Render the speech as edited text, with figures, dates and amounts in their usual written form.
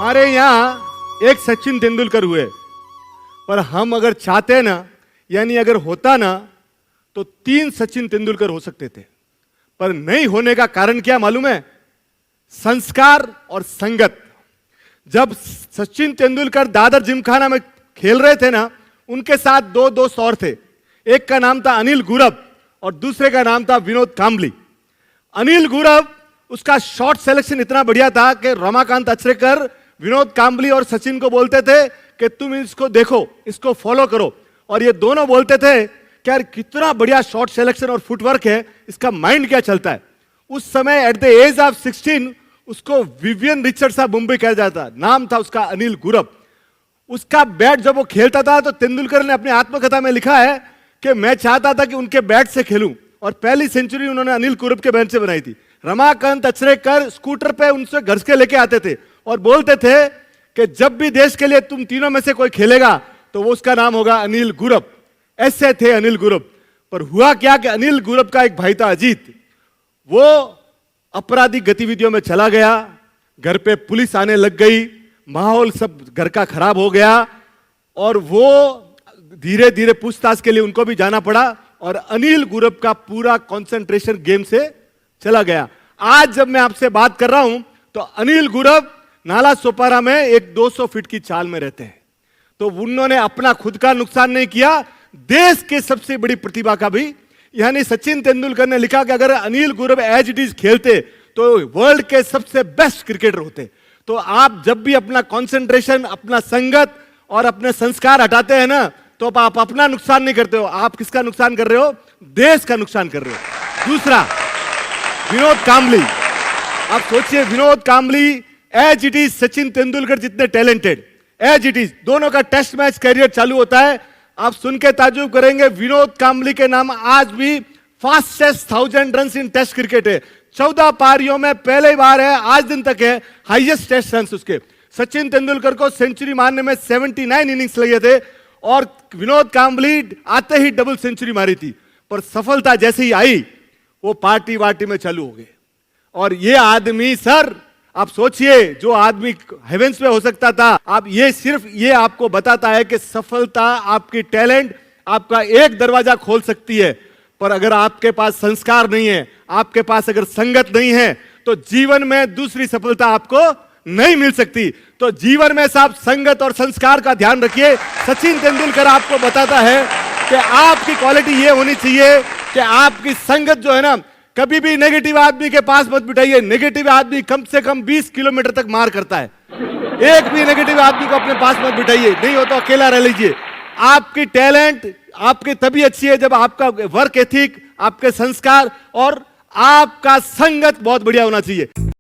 हमारे यहाँ एक सचिन तेंदुलकर हुए, पर हम अगर चाहते ना, यानी अगर होता ना, तो 3 सचिन तेंदुलकर हो सकते थे। पर नहीं होने का कारण क्या मालूम है? संस्कार और संगत। जब सचिन तेंदुलकर दादर जिमखाना में खेल रहे थे ना, उनके साथ दो दोस्त और थे। एक का नाम था अनिल गुरव और दूसरे का नाम था विनोद कांबली। अनिल गुरव, उसका शॉट सिलेक्शन इतना बढ़िया था कि रमाकांत अचरेकर विनोद कांबली और सचिन को बोलते थे कि तुम इसको देखो, इसको फॉलो करो। और ये दोनों बोलते थे कि यार कितना बढ़िया शॉट सिलेक्शन और फुटवर्क है, इसका माइंड क्या चलता है। उस समय एट द एज ऑफ 16 उसको विवियन रिचर्ड्स ऑफ मुंबई कहा जाता, नाम था उसका अनिल गुरव। उसका बैट जब वो खेलता था तो तेंदुलकर ने अपनी आत्मकथा में लिखा है कि मैं चाहता था कि उनके बैट से खेलूं, और पहली सेंचुरी उन्होंने अनिल गुरव के बैट से बनाई थी। रमाकांत अचरेकर स्कूटर पे उनसे घर के लेके आते थे और बोलते थे कि जब भी देश के लिए तुम तीनों में से कोई खेलेगा तो वो उसका नाम होगा अनिल गुरव। ऐसे थे अनिल गुरव। पर हुआ क्या कि अनिल गुरव का एक भाई था अजीत, वो आपराधिक गतिविधियों में चला गया, घर पे पुलिस आने लग गई, माहौल सब घर का खराब हो गया और वो धीरे धीरे पूछताछ के लिए उनको भी जाना पड़ा और अनिल गुरव का पूरा कंसंट्रेशन गेम से चला गया। आज जब मैं आपसे बात कर रहा हूं तो अनिल गुरव नाला सोपारा में एक 200 फीट की चाल में रहते हैं। तो उन्होंने अपना खुद का नुकसान नहीं किया, देश के सबसे बड़ी प्रतिभा का भी। यानी सचिन तेंदुलकर ने लिखा कि अगर Anil Gurav as it is खेलते तो वर्ल्ड के सबसे बेस्ट क्रिकेटर होते। तो आप जब भी अपना कंसंट्रेशन, अपना संगत और अपने संस्कार हटाते हैं ना, तो आप अपना नुकसान नहीं करते हो, आप किसका नुकसान कर रहे हो? देश का नुकसान कर रहे हो। दूसरा, विनोद कांबली। आप सोचिए, Vinod Kambli as it is Sachin Tendulkar जितने टैलेंटेड, एज इट इज दोनों का टेस्ट मैच करियर चालू होता है। आप सुन के ताजुब करेंगे, विनोद कांबली के नाम आज भी fastest 1000 run in test cricket है। 14 पारियों में पहली बार है, आज दिन तक है हाईएस्ट टेस्ट रन उसके। सचिन तेंदुलकर को सेंचुरी मारने में 79 इनिंग्स लगे थे और विनोद कांबली आते ही डबल सेंचुरी मारी थी। पर सफलता जैसे ही आई वो पार्टी वार्टी में चालू हो गए। और ये आदमी, सर आप सोचिए, जो आदमी हेवेंस में हो सकता था, आप ये सिर्फ ये आपको बताता है कि सफलता, आपकी टैलेंट आपका एक दरवाजा खोल सकती है, पर अगर आपके पास संस्कार नहीं है, आपके पास अगर संगत नहीं है, तो जीवन में दूसरी सफलता आपको नहीं मिल सकती। तो जीवन में साहब संगत और संस्कार का ध्यान रखिए। सचिन तेंदुलकर आपको बताता है कि आपकी क्वालिटी ये होनी चाहिए कि आपकी संगत जो है ना, कभी भी नेगेटिव आदमी के पास मत बिठाइए। नेगेटिव आदमी कम से कम 20 किलोमीटर तक मार करता है। एक भी नेगेटिव आदमी को अपने पास मत बिठाइए, नहीं हो तो अकेला रह लीजिए। आपकी टैलेंट आपकी तभी अच्छी है जब आपका वर्क एथिक, आपके संस्कार और आपका संगत बहुत बढ़िया होना चाहिए।